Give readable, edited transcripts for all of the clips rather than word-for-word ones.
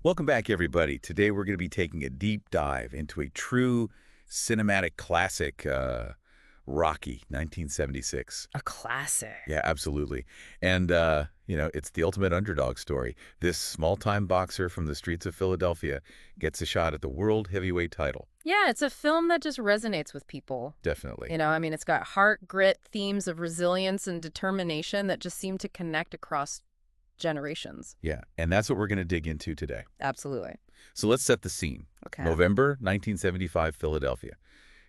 Welcome back, everybody. Today we're going to be taking a deep dive into a true cinematic classic, Rocky, 1976. A classic. Yeah, absolutely. And it's the ultimate underdog story. This small-time boxer from the streets of Philadelphia gets a shot at the world heavyweight title. Yeah, it's a film that just resonates with people. Definitely. It's got heart, grit, themes of resilience and determination that just seem to connect across generations. Yeah, and that's what we're going to dig into today. Absolutely. So let's set the scene. Okay. November 1975, Philadelphia.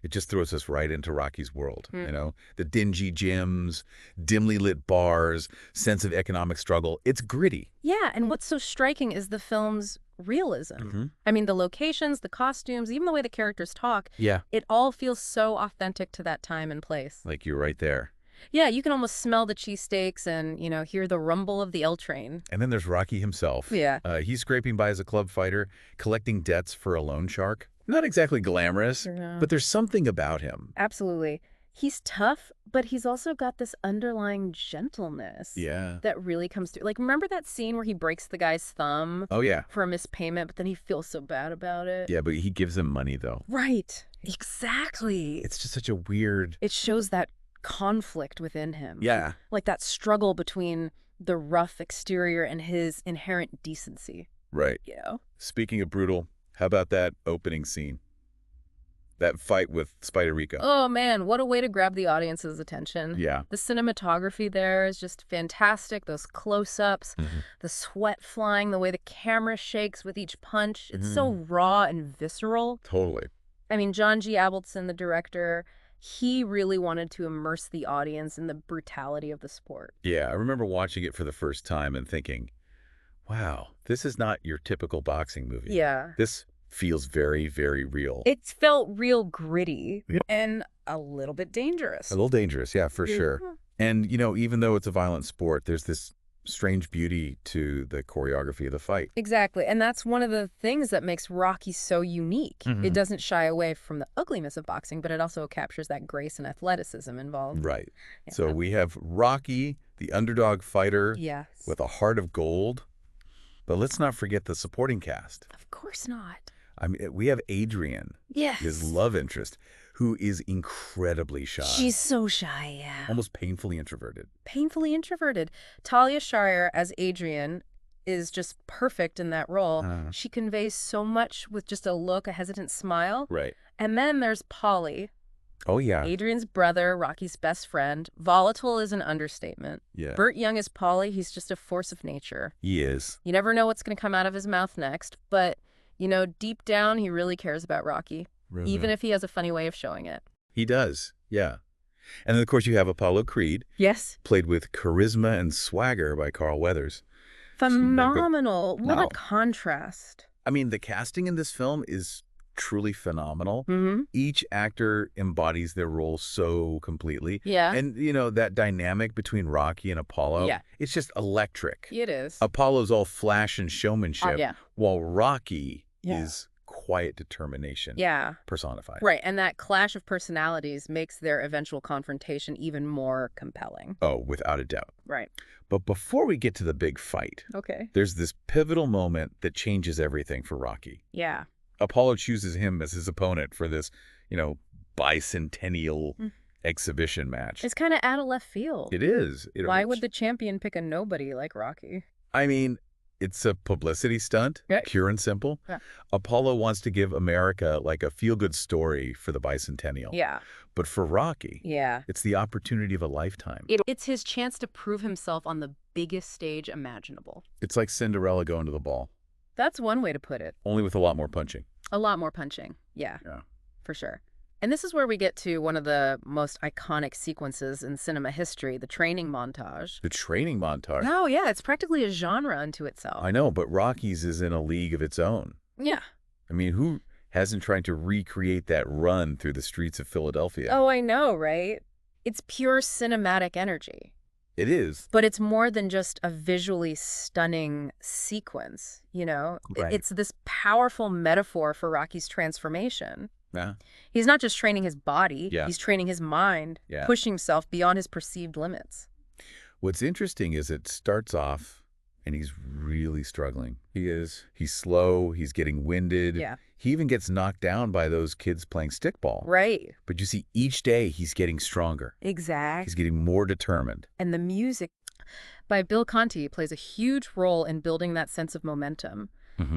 It just throws us right into Rocky's world, the dingy gyms, dimly lit bars, sense of economic struggle. It's gritty. Yeah, and what's so striking is the film's realism. The locations, the costumes, even the way the characters talk, Yeah. it all feels so authentic to that time and place. Like you're right there. Yeah, you can almost smell the cheesesteaks and, hear the rumble of the L train. And then there's Rocky himself. Yeah. He's scraping by as a club fighter, collecting debts for a loan shark. Not exactly glamorous, No. but there's something about him. Absolutely. He's tough, but he's also got this underlying gentleness. Yeah. That really comes through. Like, remember that scene where he breaks the guy's thumb Oh, yeah. for a missed payment, but then he feels so bad about it? Yeah, but he gives him money, though. Right. Exactly. It's just such a weird... It shows that conflict within him. Yeah. Like that struggle between the rough exterior and his inherent decency. Right. Speaking of brutal, how about that opening scene? That fight with Spider-Rico. Oh, man, what a way to grab the audience's attention. Yeah. The cinematography there is just fantastic. Those close-ups, the sweat flying, the way the camera shakes with each punch. It's so raw and visceral. Totally. John G. Avildsen, the director, he really wanted to immerse the audience in the brutality of the sport. Yeah, I remember watching it for the first time and thinking, wow, this is not your typical boxing movie. Yeah. This feels very, very real. It felt real gritty Yep. and a little bit dangerous. A little dangerous, yeah, for sure. Mhm. And, even though it's a violent sport, there's this strange beauty to the choreography of the fight. Exactly. And that's one of the things that makes Rocky so unique. It doesn't shy away from the ugliness of boxing, but it also captures that grace and athleticism involved. Right. Yeah. So we have Rocky, the underdog fighter Yes. with a heart of gold. But let's not forget the supporting cast. Of course not. We have Adrian, Yes. his love interest, who is incredibly shy. She's so shy, yeah. Almost painfully introverted. Painfully introverted. Talia Shire as Adrian is just perfect in that role. She conveys so much with just a look, a hesitant smile. Right. And then there's Paulie, Oh, yeah. Adrian's brother, Rocky's best friend. Volatile is an understatement. Yeah. Burt Young is Paulie. He's just a force of nature. He is. You never know what's going to come out of his mouth next, but, deep down, he really cares about Rocky, even if he has a funny way of showing it. He does, yeah. And then, of course, you have Apollo Creed, Yes. played with charisma and swagger by Carl Weathers. Phenomenal. What Wow. a contrast. The casting in this film is truly phenomenal. Each actor embodies their role so completely. Yeah. And, that dynamic between Rocky and Apollo, Yeah. it's just electric. It is. Apollo's all flash and showmanship, yeah. while Rocky Yeah. is quiet determination Yeah. personified. Right. And that clash of personalities makes their eventual confrontation even more compelling. Oh, without a doubt. Right. But before we get to the big fight, Okay. there's this pivotal moment that changes everything for Rocky. Yeah. Apollo chooses him as his opponent for this, bicentennial exhibition match. It's kind of out of left field. It is. Why would the champion pick a nobody like Rocky? It's a publicity stunt, Right. pure and simple. Yeah. Apollo wants to give America like a feel-good story for the bicentennial. Yeah. But for Rocky, Yeah. it's the opportunity of a lifetime. It's his chance to prove himself on the biggest stage imaginable. It's like Cinderella going to the ball, That's one way to put it. only with a lot more punching. A lot more punching. Yeah. Yeah. For sure. And this is where we get to one of the most iconic sequences in cinema history, the training montage. The training montage. Oh, yeah. It's practically a genre unto itself. I know, but Rocky's is in a league of its own. Yeah. Who hasn't tried to recreate that run through the streets of Philadelphia? Oh, I know, right? It's pure cinematic energy. It is. But it's more than just a visually stunning sequence, Right. It's this powerful metaphor for Rocky's transformation. Yeah. He's not just training his body, Yeah. he's training his mind, Yeah. pushing himself beyond his perceived limits. What's interesting is it starts off And he's really struggling. He is. He's slow. He's getting winded. Yeah. He even gets knocked down by those kids playing stickball. Right. But you see, each day he's getting stronger. Exactly. He's getting more determined. And the music by Bill Conti plays a huge role in building that sense of momentum.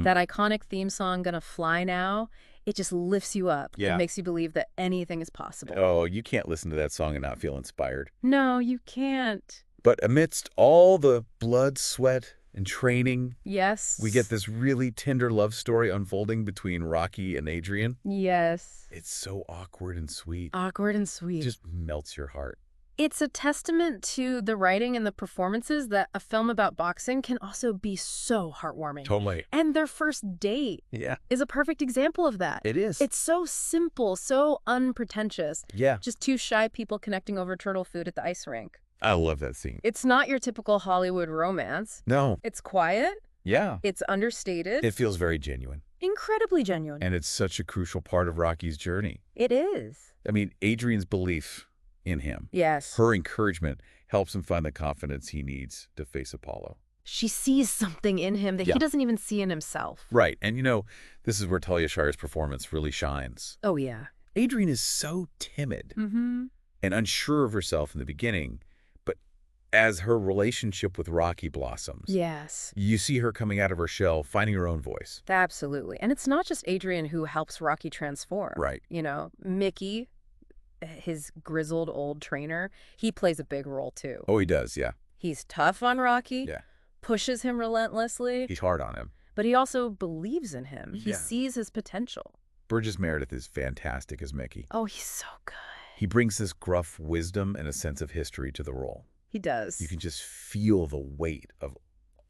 That iconic theme song, Gonna Fly Now, it just lifts you up. Yeah. It makes you believe that anything is possible. Oh, you can't listen to that song and not feel inspired. No, you can't. But amidst all the blood, sweat, and training, Yes. we get this really tender love story unfolding between Rocky and Adrian. Yes. It's so awkward and sweet. Awkward and sweet. It just melts your heart. It's a testament to the writing and the performances that a film about boxing can also be so heartwarming. Totally. And their first date is a perfect example of that. It is. It's so simple, so unpretentious. Yeah. Just two shy people connecting over turtle food at the ice rink. I love that scene. It's not your typical Hollywood romance. No. It's quiet. Yeah. It's understated. It feels very genuine. Incredibly genuine. And it's such a crucial part of Rocky's journey. It is. I mean, Adrian's belief in him. Yes. Her encouragement helps him find the confidence he needs to face Apollo. She sees something in him that he doesn't even see in himself. Right. And, this is where Talia Shire's performance really shines. Oh, yeah. Adrian is so timid and unsure of herself in the beginning, but as her relationship with Rocky blossoms, you see her coming out of her shell, finding her own voice. Absolutely. And it's not just Adrian who helps Rocky transform. Right. Mickey, his grizzled old trainer, he plays a big role too. Oh, he does, yeah. He's tough on Rocky, Yeah. pushes him relentlessly, He's hard on him. but he also believes in him. He sees his potential. Burgess Meredith is fantastic as Mickey. Oh, he's so good. He brings this gruff wisdom and a sense of history to the role. He does. You can just feel the weight of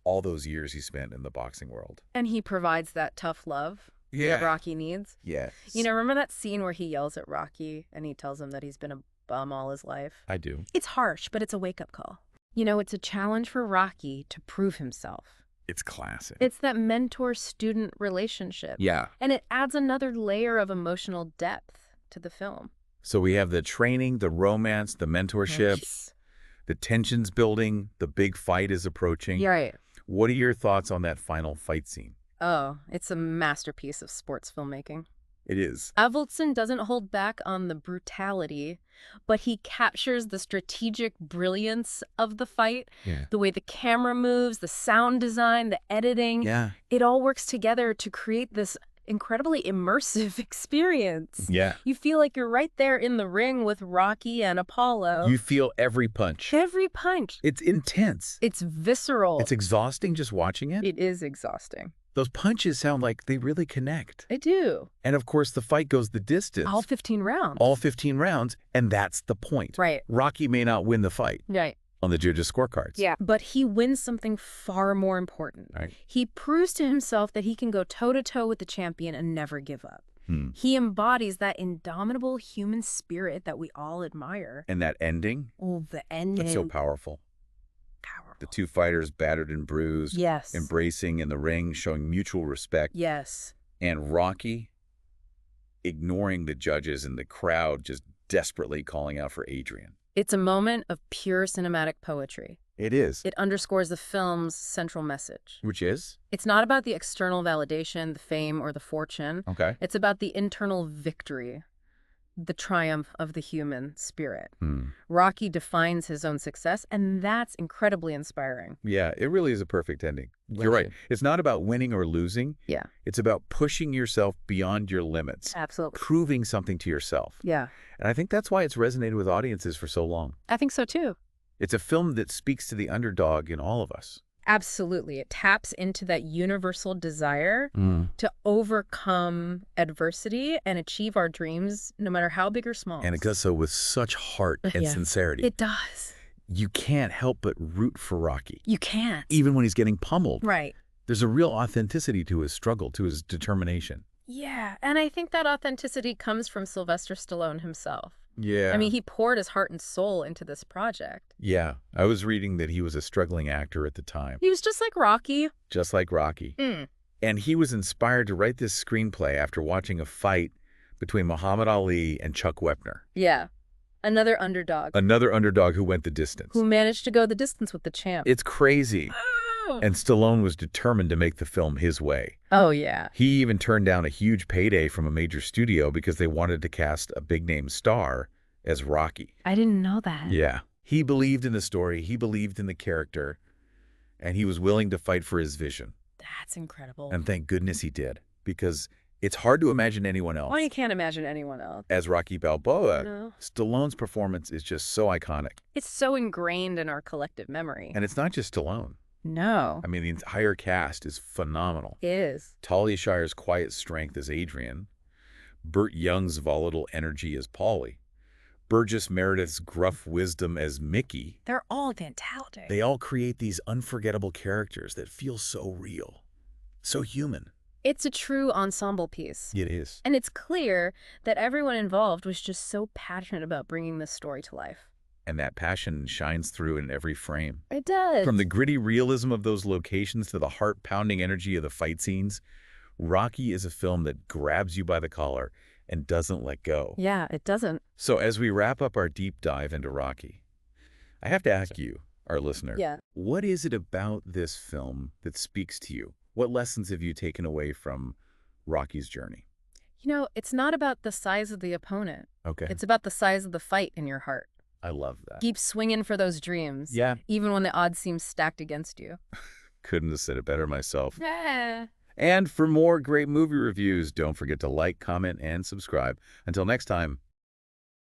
all those years he spent in the boxing world. And he provides that tough love that Rocky needs. Yes. Remember that scene where he yells at Rocky and he tells him that he's been a bum all his life? I do. It's harsh, but it's a wake-up call. It's a challenge for Rocky to prove himself. It's classic. It's that mentor-student relationship. Yeah. And it adds another layer of emotional depth to the film. So we have the training, the romance, the mentorship, the tensions building, the big fight is approaching. Yeah, right. What are your thoughts on that final fight scene? Oh, it's a masterpiece of sports filmmaking. It is. Avildsen doesn't hold back on the brutality, but he captures the strategic brilliance of the fight. Yeah. The way the camera moves, the sound design, the editing. Yeah. It all works together to create this incredibly immersive experience. Yeah. You feel like you're right there in the ring with Rocky and Apollo. You feel every punch. Every punch. It's intense. It's visceral. It's exhausting just watching it. It is exhausting. Those punches sound like they really connect. They do. And of course, the fight goes the distance. All 15 rounds. All 15 rounds, and that's the point. Right. Rocky may not win the fight Right. on the judges' scorecards. Yeah. But he wins something far more important. Right. He proves to himself that he can go toe-to-toe with the champion and never give up. He embodies that indomitable human spirit that we all admire. And that ending? Oh, the ending. It's so powerful. The two fighters, battered and bruised, Yes. embracing in the ring, showing mutual respect. Yes. And Rocky ignoring the judges and the crowd, just desperately calling out for Adrian. It's a moment of pure cinematic poetry. It is. It underscores the film's central message. Which is? It's not about the external validation, the fame, or the fortune. Okay. It's about the internal victory, the triumph of the human spirit. Rocky defines his own success, and that's incredibly inspiring. Yeah, it really is a perfect ending. You're right. It's not about winning or losing. Yeah. It's about pushing yourself beyond your limits. Absolutely. Proving something to yourself. Yeah. And I think that's why it's resonated with audiences for so long. I think so, too. It's a film that speaks to the underdog in all of us. Absolutely. It taps into that universal desire to overcome adversity and achieve our dreams, no matter how big or small. And it does so with such heart and sincerity. It does. You can't help but root for Rocky. You can't. Even when he's getting pummeled. Right. There's a real authenticity to his struggle, to his determination. Yeah, and I think that authenticity comes from Sylvester Stallone himself. Yeah. I mean, he poured his heart and soul into this project. Yeah. I was reading that he was a struggling actor at the time. He was just like Rocky. Just like Rocky. And he was inspired to write this screenplay after watching a fight between Muhammad Ali and Chuck Wepner. Yeah. Another underdog. Another underdog who went the distance. Who managed to go the distance with the champ. It's crazy. And Stallone was determined to make the film his way. Oh, yeah. He even turned down a huge payday from a major studio because they wanted to cast a big-name star as Rocky. I didn't know that. Yeah. He believed in the story, he believed in the character, and he was willing to fight for his vision. That's incredible. And thank goodness he did, because it's hard to imagine anyone else. Well, you can't imagine anyone else. As Rocky Balboa, No. Stallone's performance is just so iconic. It's so ingrained in our collective memory. And it's not just Stallone. No. I mean, the entire cast is phenomenal. It is. Talia Shire's quiet strength as Adrian, Burt Young's volatile energy as Paulie, Burgess Meredith's gruff wisdom as Mickey. They're all fantastic. They all create these unforgettable characters that feel so real, so human. It's a true ensemble piece. It is. And it's clear that everyone involved was just so passionate about bringing this story to life. And that passion shines through in every frame. It does. From the gritty realism of those locations to the heart-pounding energy of the fight scenes, Rocky is a film that grabs you by the collar and doesn't let go. Yeah, it doesn't. So as we wrap up our deep dive into Rocky, I have to ask you, our listener, what is it about this film that speaks to you? What lessons have you taken away from Rocky's journey? You know, it's not about the size of the opponent. Okay. It's about the size of the fight in your heart. I love that. Keep swinging for those dreams. Yeah. Even when the odds seem stacked against you. Couldn't have said it better myself. Yeah. And for more great movie reviews, don't forget to like, comment, and subscribe. Until next time,